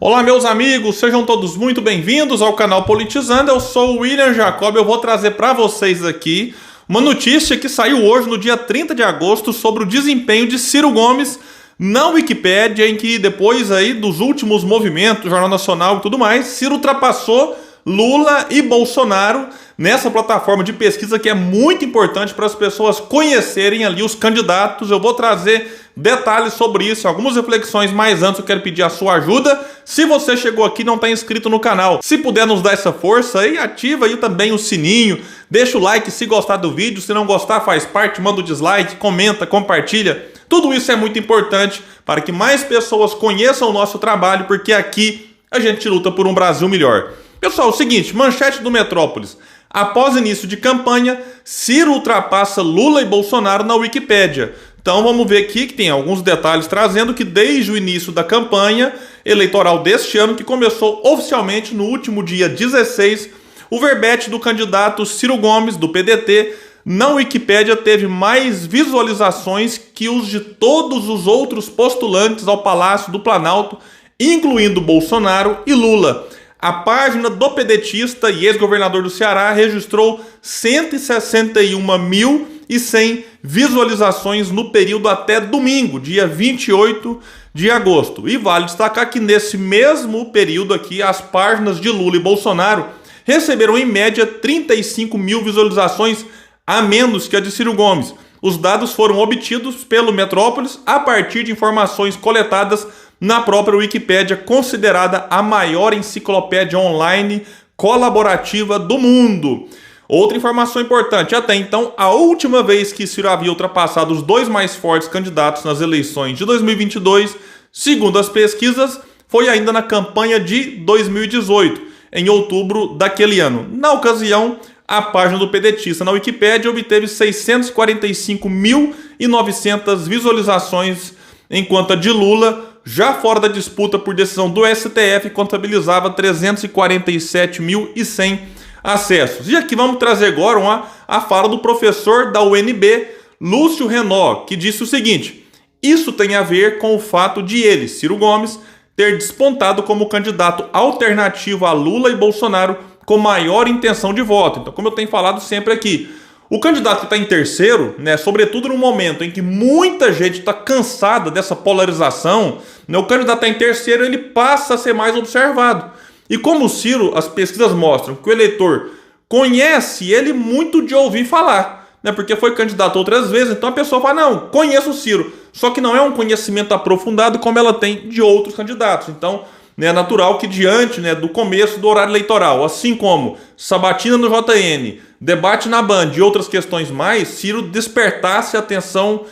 Olá, meus amigos, sejam todos muito bem-vindos ao canal Politizando. Eu sou o William Jacob. Eu vou trazer para vocês aqui uma notícia que saiu hoje, no dia 30 de agosto, sobre o desempenho de Ciro Gomes na Wikipédia, em que depois aí dos últimos movimentos, Jornal Nacional e tudo mais, Ciro ultrapassou Lula e Bolsonaro nessa plataforma de pesquisa que é muito importante para as pessoas conhecerem ali os candidatos. Eu vou trazer detalhes sobre isso, algumas reflexões, mas antes eu quero pedir a sua ajuda. Se você chegou aqui e não está inscrito no canal, se puder nos dar essa força aí, ativa aí também o sininho, deixa o like se gostar do vídeo, se não gostar faz parte, manda o dislike, comenta, compartilha. Tudo isso é muito importante para que mais pessoas conheçam o nosso trabalho, porque aqui a gente luta por um Brasil melhor. Pessoal, é o seguinte, manchete do Metrópolis. Após início de campanha, Ciro ultrapassa Lula e Bolsonaro na Wikipédia. Então vamos ver aqui que tem alguns detalhes trazendo que desde o início da campanha eleitoral deste ano, que começou oficialmente no último dia 16, o verbete do candidato Ciro Gomes, do PDT, na Wikipédia teve mais visualizações que os de todos os outros postulantes ao Palácio do Planalto, incluindo Bolsonaro e Lula. A página do pedetista e ex-governador do Ceará registrou 161.100 visualizações no período até domingo, dia 28 de agosto. E vale destacar que nesse mesmo período aqui, as páginas de Lula e Bolsonaro receberam em média 35 mil visualizações a menos que a de Ciro Gomes. Os dados foram obtidos pelo Metrópolis a partir de informações coletadas na própria Wikipédia, considerada a maior enciclopédia online colaborativa do mundo. Outra informação importante, até então, a última vez que Ciro havia ultrapassado os dois mais fortes candidatos nas eleições de 2022, segundo as pesquisas, foi ainda na campanha de 2018, em outubro daquele ano. Na ocasião, a página do pedetista na Wikipédia obteve 645.900 visualizações, enquanto a de Lula, já fora da disputa por decisão do STF, contabilizava 347.100 acessos. E aqui vamos trazer agora a fala do professor da UNB, Lúcio Renó, que disse o seguinte: isso tem a ver com o fato de ele, Ciro Gomes, ter despontado como candidato alternativo a Lula e Bolsonaro com maior intenção de voto. Então, como eu tenho falado sempre aqui, o candidato que está em terceiro, sobretudo no momento em que muita gente está cansada dessa polarização, o candidato que está em terceiro, ele passa a ser mais observado. E como o Ciro, as pesquisas mostram que o eleitor conhece ele muito de ouvir falar, porque foi candidato outras vezes, então a pessoa fala, não, conheço o Ciro, só que não é um conhecimento aprofundado como ela tem de outros candidatos. Então, é natural que diante do começo do horário eleitoral, assim como sabatina no JN, debate na Band e outras questões mais, Ciro despertasse a atenção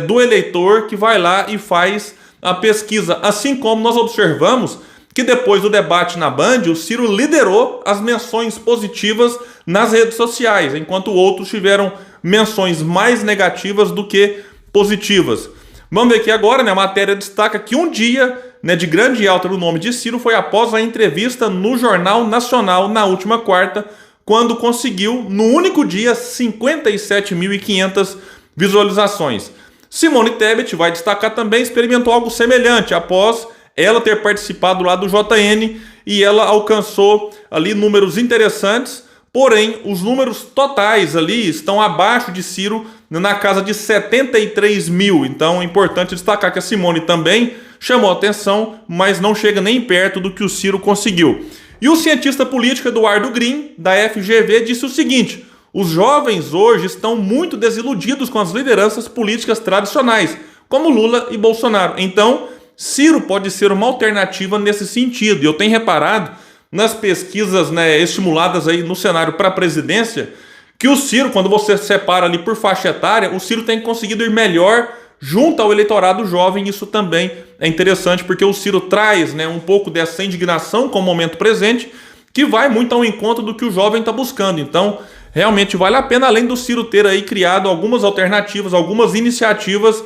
do eleitor que vai lá e faz a pesquisa. Assim como nós observamos que depois do debate na Band, o Ciro liderou as menções positivas nas redes sociais, enquanto outros tiveram menções mais negativas do que positivas. Vamos ver aqui agora, a matéria destaca que um dia de grande alta no nome de Ciro foi após a entrevista no Jornal Nacional na última quarta, quando conseguiu, no único dia, 57.500 visualizações. Simone Tebet, vai destacar também, experimentou algo semelhante após ela ter participado lá do JN e ela alcançou ali números interessantes, porém os números totais ali estão abaixo de Ciro, na casa de 73 mil. Então é importante destacar que a Simone também chamou atenção, mas não chega nem perto do que o Ciro conseguiu. E o cientista político Eduardo Green, da FGV, disse o seguinte: os jovens hoje estão muito desiludidos com as lideranças políticas tradicionais, como Lula e Bolsonaro. Então, Ciro pode ser uma alternativa nesse sentido. E eu tenho reparado nas pesquisas estimuladas aí no cenário para a presidência, que o Ciro, quando você separa ali por faixa etária, o Ciro tem conseguido ir melhor junto ao eleitorado jovem. Isso também é interessante, porque o Ciro traz um pouco dessa indignação com o momento presente, que vai muito ao encontro do que o jovem está buscando. Então, realmente vale a pena, além do Ciro ter aí criado algumas alternativas, algumas iniciativas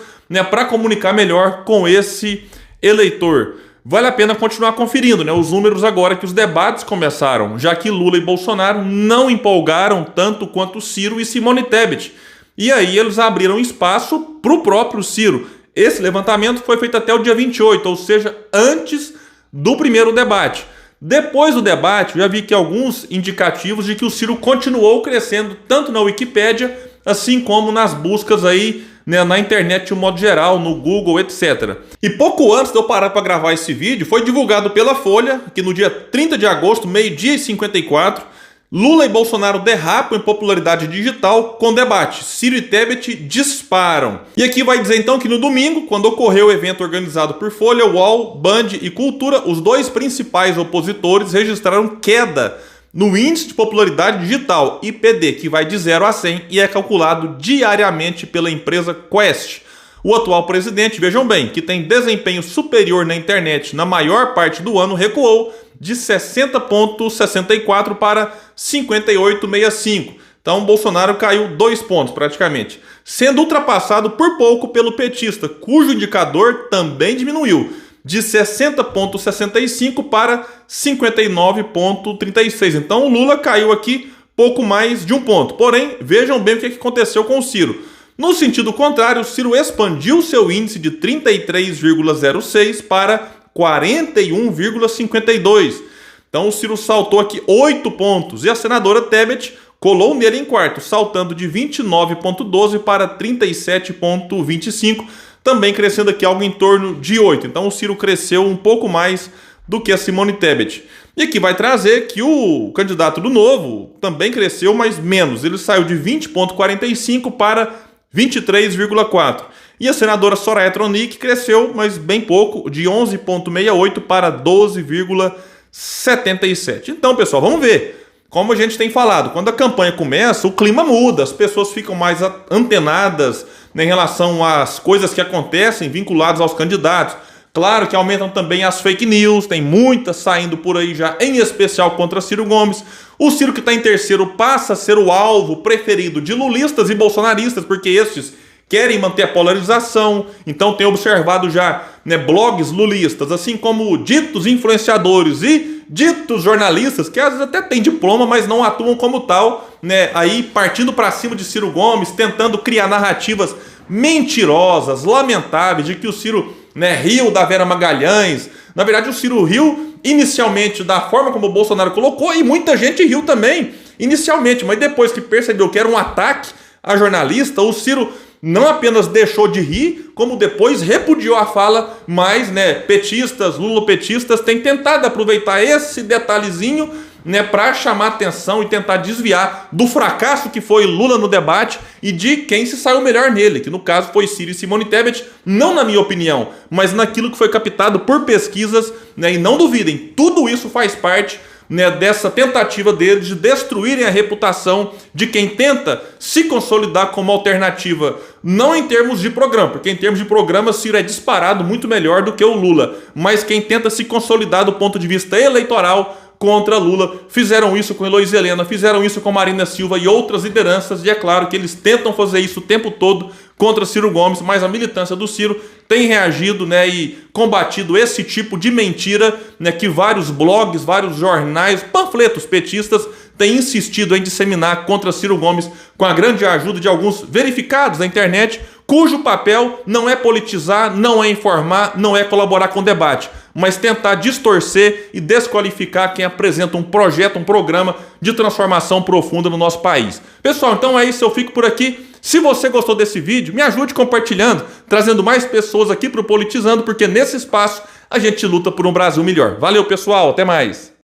para comunicar melhor com esse eleitor. Vale a pena continuar conferindo os números agora que os debates começaram, já que Lula e Bolsonaro não empolgaram tanto quanto Ciro e Simone Tebet. E aí eles abriram espaço para o próprio Ciro. Esse levantamento foi feito até o dia 28, ou seja, antes do primeiro debate. Depois do debate, eu já vi que alguns indicativos de que o Ciro continuou crescendo tanto na Wikipédia, assim como nas buscas aí, né, na internet de um modo geral, no Google, etc. E pouco antes de eu parar para gravar esse vídeo, foi divulgado pela Folha que no dia 30 de agosto, meio-dia e 54, Lula e Bolsonaro derrapam em popularidade digital com debate. Ciro e Tebet disparam. E aqui vai dizer então que no domingo, quando ocorreu o evento organizado por Folha, UOL, Band e Cultura, os dois principais opositores registraram queda no índice de popularidade digital, IPD, que vai de 0 a 100 e é calculado diariamente pela empresa Quest. O atual presidente, vejam bem, que tem desempenho superior na internet na maior parte do ano, recuou de 60,64 para 58,65. Então, Bolsonaro caiu 2 pontos praticamente, sendo ultrapassado por pouco pelo petista, cujo indicador também diminuiu, de 60,65 para 59,36. Então, o Lula caiu aqui pouco mais de 1 ponto. Porém, vejam bem o que aconteceu com o Ciro. No sentido contrário, o Ciro expandiu seu índice de 33,06 para 41,52. Então o Ciro saltou aqui 8 pontos e a senadora Tebet colou nele em quarto, saltando de 29,12 para 37,25, também crescendo aqui algo em torno de 8. Então o Ciro cresceu um pouco mais do que a Simone Tebet. E aqui vai trazer que o candidato do Novo também cresceu, mas menos. Ele saiu de 20,45 para 23,4. E a senadora Soraya Tronic cresceu, mas bem pouco, de 11,68 para 12,77. Então, pessoal, vamos ver. Como a gente tem falado, quando a campanha começa, o clima muda, as pessoas ficam mais antenadas, né, em relação às coisas que acontecem vinculadas aos candidatos. Claro que aumentam também as fake news, tem muitas saindo por aí já, em especial contra Ciro Gomes. O Ciro, que está em terceiro, passa a ser o alvo preferido de lulistas e bolsonaristas, porque estes querem manter a polarização. Então tem observado já, né, blogs lulistas, assim como ditos influenciadores e ditos jornalistas, que às vezes até têm diploma, mas não atuam como tal, né, aí partindo para cima de Ciro Gomes, tentando criar narrativas mentirosas, lamentáveis, de que o Ciro, né, riu da Vera Magalhães. Na verdade, o Ciro riu inicialmente da forma como o Bolsonaro colocou, e muita gente riu também inicialmente, mas depois que percebeu que era um ataque a jornalista, o Ciro não apenas deixou de rir, como depois repudiou a fala, mas, né, petistas, lulopetistas têm tentado aproveitar esse detalhezinho, né, para chamar atenção e tentar desviar do fracasso que foi Lula no debate e de quem se saiu melhor nele, que no caso foi Ciro e Simone Tebet, não na minha opinião, mas naquilo que foi captado por pesquisas, né, e não duvidem, tudo isso faz parte, né, dessa tentativa deles de destruírem a reputação de quem tenta se consolidar como alternativa, não em termos de programa, porque em termos de programa Ciro é disparado muito melhor do que o Lula, mas quem tenta se consolidar do ponto de vista eleitoral contra Lula. Fizeram isso com Heloísa Helena, fizeram isso com Marina Silva e outras lideranças, e é claro que eles tentam fazer isso o tempo todo contra Ciro Gomes, mas a militância do Ciro tem reagido, né, e combatido esse tipo de mentira, né, que vários blogs, vários jornais, panfletos petistas têm insistido em disseminar contra Ciro Gomes, com a grande ajuda de alguns verificados da internet, cujo papel não é politizar, não é informar, não é colaborar com o debate, mas tentar distorcer e desqualificar quem apresenta um projeto, um programa de transformação profunda no nosso país. Pessoal, então é isso, eu fico por aqui. Se você gostou desse vídeo, me ajude compartilhando, trazendo mais pessoas aqui para o Politizando, porque nesse espaço a gente luta por um Brasil melhor. Valeu, pessoal, até mais!